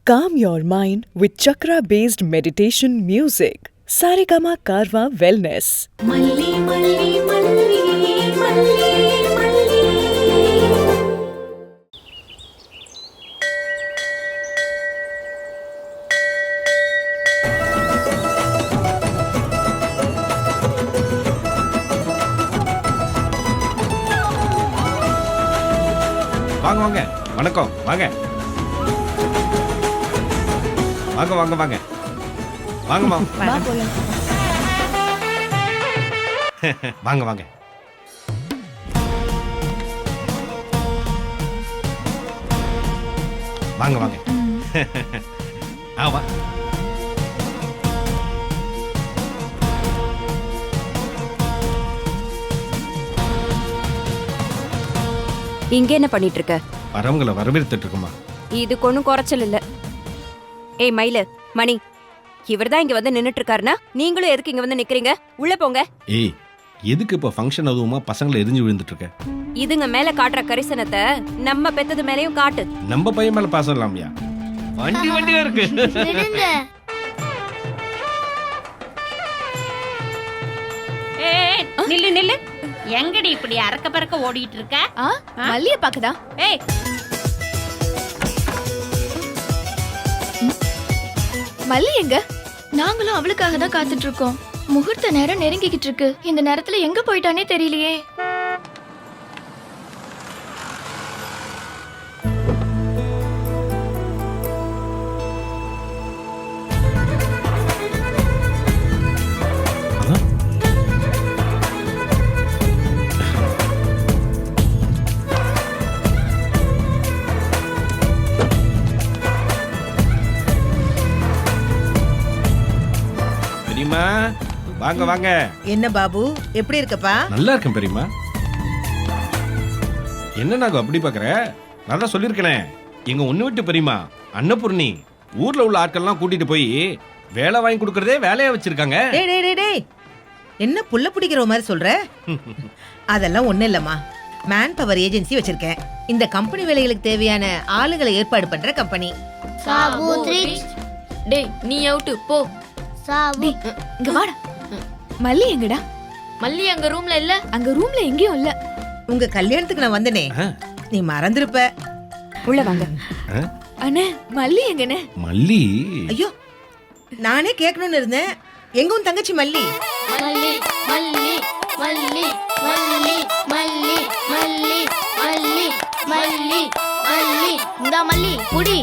Calm your mind with chakra-based meditation music. Saregama Karwa Wellness. Malli malli malli malli malli. வாங்க வாங்க வணக்கம் வாங்க வாங்க வாங்க வாங்க வாங்கம்மா வாங்க வாங்க வாங்க வாங்க ஆமா இங்க என்ன பண்ணிட்டு இருக்க? வரவங்களை வரவேற்றுட்டு இருக்குமா. இது ஒன்னும் குறைச்சல் இல்ல. ஏய் மயிலு மணி, இவர்தான் இங்க வந்து நின்னுட்டு இருக்காருன்னா நீங்களும் எதுக்கு இங்க வந்து நிக்கிறீங்க? உள்ள போங்க. ஏய் எதுக்கு இப்ப ஃபங்க்ஷன் அதுவுமா பசங்களை எரிஞ்சு விழுந்துட்டு இருக்க? இதுங்க மேல காட்டுற கரிசனத்தை நம்ம பெத்தது மேலயும் காட்டு. நம்ம பையன் மேல பாசம் இல்லாமையா? வண்டி வண்டியா இருக்கு. ஏய் நில்லு நில்லு, எங்கடி இப்படி அரக்க பறக்க ஓடிட்டு இருக்க? மல்லிய பாக்குதா? ஏய் மல்லி எங்க? நாங்களும் அவளுக்காக தான் காத்துட்டு இருக்கோம். முகூர்த்த நேரம் நெருங்கிக்கிட்டு இருக்கு. இந்த நேரத்துல எங்க போயிட்டானே தெரியலையே. பெரியம்மா வாங்க வாங்க. என்ன பாபு, எப்படி இருக்கப்பா? நல்லா இருக்கேன் பெரியம்மா. என்ன நாங்க அப்படி பாக்குற? நான் தான் சொல்லிருக்கேனே, எங்க ஒண்ணு விட்டு பெரியம்மா அன்னபூர்ணி ஊர்ல உள்ள ஆட்கள்லாம் கூட்டிட்டு போய் வேலை வாங்கி கொடுக்கறதே வேலையா வச்சிருக்காங்க. டேய் டேய் டேய் டேய், என்ன புள்ள பிடிக்கிற மாதிரி சொல்ற? அதெல்லாம் ஒண்ணு இல்லம்மா, மேன் பவர் ஏஜென்சி வச்சிருக்கேன். இந்த கம்பெனி வேலைகளுக்கு தேவையான ஆளுகளை ஏற்பாடு பண்ற கம்பெனி. டேய் நீ அவுட் போ. டேய், இங்க வாடா. மல்லி எங்கடா? மல்லி அங்க ரூம்ல இல்ல. அங்க ரூம்ல எங்கேயும் இல்ல. உங்க கல்யாணத்துக்கு நான் வந்தனே, நீ மறந்துருப்ப. உள்ள வாங்க. அண்ணே மல்லி எங்கனே? மல்லி ஐயோ, நானே கேட்கணும்னு இருந்தேன். எங்க உன் தங்கச்சி மல்லி? மல்லி மல்லி மல்லி மல்லி மல்லி மல்லி மல்லி மல்லி மல்லி இந்த மல்லி புடி.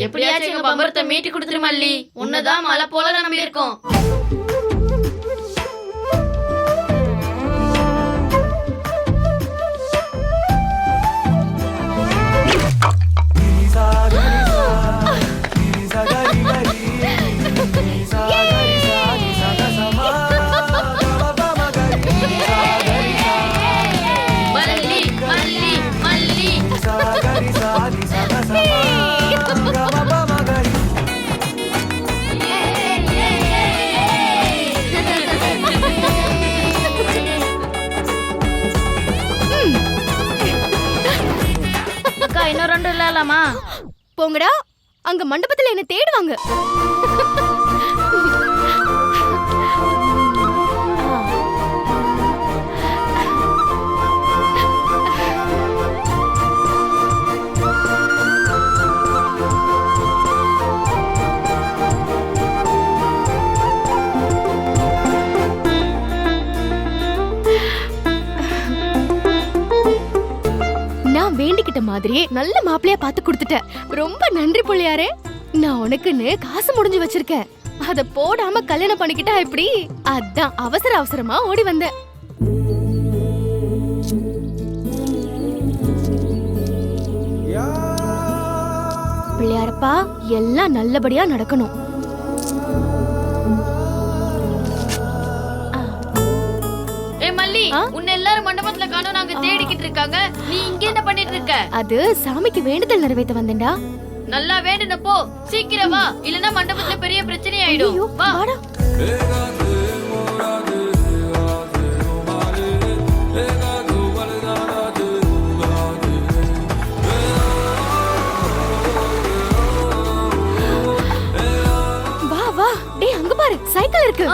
எப்படியாச்சும் எங்க பம்பரத்தை மீட்டி கொடுத்துரு மல்லி. உன்னதான் மலை போல நம்பி இருக்கோம். இன்னும் ரெண்டு இல்லாமா? போங்கடா, அங்க மண்டபத்துல என்ன தேடுவாங்க. வேண்டிக்கிட்ட மாதிரியே நல்ல மாப்பிளையா பார்த்து கொடுத்துட்ட. ரொம்ப நன்றி புள்ளியாரே. நான் உனக்குன்னு காசு முடிஞ்சு வச்சிருக்கேன். அத போடாம கல்யாணம் பண்ணிக்கிட்டா எப்படி? அதான் அவசர அவசரமா ஓடி வந்தேன். பிள்ளையாரப்பா, எல்லாம் நல்லபடியா நடக்கணும். மல்லி, உன்னை எல்லாரும் மண்டபத்துல காணோம், நாங்க தேடிக்கிட்டு இருக்காங்க. நீ இங்க என்ன பண்ணிட்டு இருக்க? அது சாமிக்கு வேண்டுதல் நிறைவேற்ற வந்தேன்டா. நல்லா வேண்டுன போ, சீக்கிரம் வா, இல்லனா மண்டபத்துல பெரிய பிரச்சனை ஆயிடும். வா. வாடா. வா வா, டேய் அங்க பாரு, சைக்கிள் இருக்கு.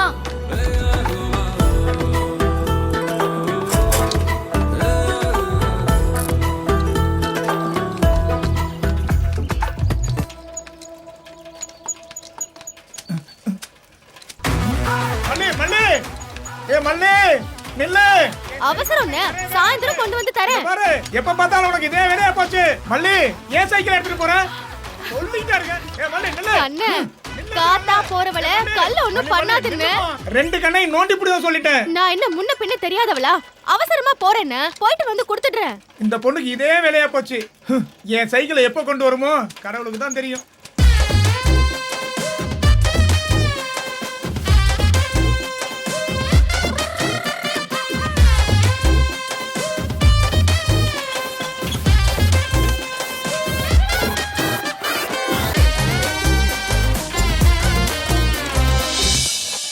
அவசரம் சாயந்தரம் கொண்டு வந்து தரேன். பாரு, எப்ப பார்த்தாலும் உனக்கு இதே வேலையா போச்சு. மல்லி, ஏன் சைக்கிள் எடுத்துட்டு போற? சொல்லிட்டே இருக்க. மல்லி நில்லு. அண்ணே, காத்தா போறவள கல்ல ஒண்ணும் பண்ணாதுன்னு ரெண்டு கண்ணை நோண்டி புடிதான் சொல்லிட்டேன். நான் என்ன முன்ன பின்ன தெரியாதவளா? அவசரமா போறேன்னு போயிட்டு வந்து கொடுத்துடுறேன். இந்த பொண்ணுக்கு இதே வேலையா போச்சு. என் சைக்கிளை எப்ப கொண்டு வருமோ கடவுளுக்கு தான் தெரியும்.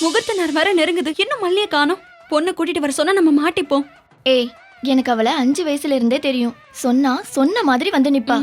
முகூர்த்த நேரம் வர நெருங்குது, இன்னும் மல்லிய காணோம். பொண்ணை கூட்டிட்டு வர சொன்னா நம்ம மாட்டிப்போம். ஏய், எனக்கு அவளை 5 வயசுல இருந்தே தெரியும். சொன்னா சொன்ன மாதிரி வந்து நிப்பா.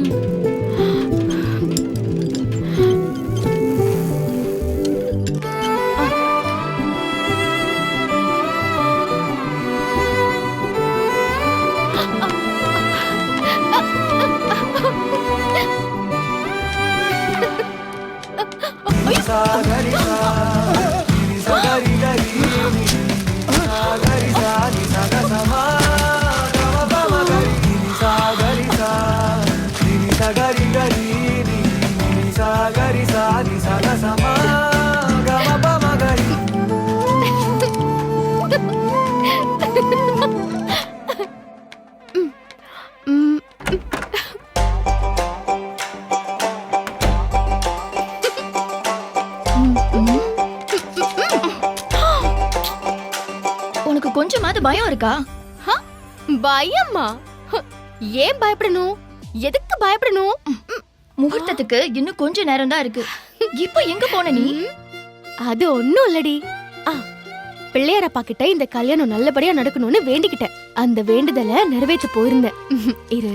உனக்கு கொஞ்சமாவது பயம் இருக்கா? பயமா? ஏன் பயப்படணும்? எதுக்கு பயப்படணும்? முகூர்த்தத்துக்கு இன்னும் கொஞ்ச நேரம் தான் இருக்கு. இப்போ எங்க போன நீ? அது ஒண்ணும் இல்லடி. பிள்ளையாரப்பா கிட்ட இந்த கல்யாணம் நல்லபடியா நடக்கணும்னு வேண்டிக்கிட்டேன். அந்த வேண்டுதலை நிறைவேற்ற போயிருந்தேன். இரு.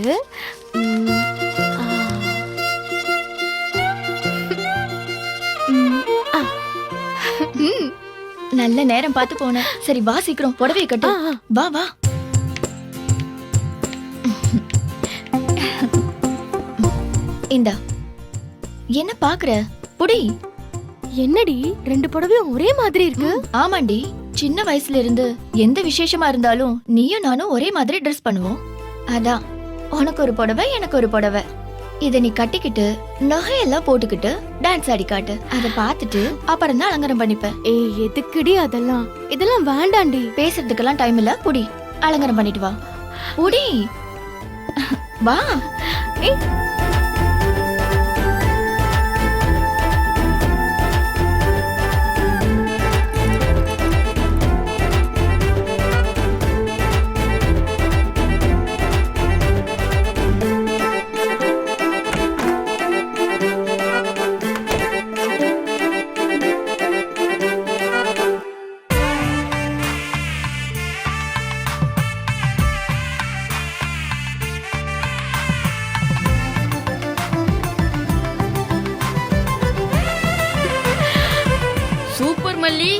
நல்ல நேரம் பார்த்து போன. சரி வா, சீக்கிரம் புடவைய கட்டு. வா வா. இந்தா, என்ன பாக்குற? புடி. என்னடி, 2 புடவையும் ஒரே மாதிரி இருக்கு? ஆமாண்டி, சின்ன வயசுல இருந்து எந்த விசேஷமா இருந்தாலும் நீயும் நானும் ஒரே மாதிரி ட்ரெஸ் பண்ணுவோம். அதான் உனக்கு ஒரு புடவை, எனக்கு ஒரு புடவை. இத நீ கட்டிக்கிட்டு நகையெல்லாம் போட்டுக்கிட்டு டான்ஸ் ஆடி காட்டு. அத பார்த்துட்டு அப்புறம் தான் அலங்காரம் பண்ணிப்பேன். ஏய், எதுக்குடி அதெல்லாம்? இதெல்லாம் வேண்டாண்டி. பேசுறதுக்கெல்லாம் டைம் இல்ல. புடி, அலங்காரம் பண்ணிட்டு வா. புடி, வா. ஏய், சூப்பர் மல்லி.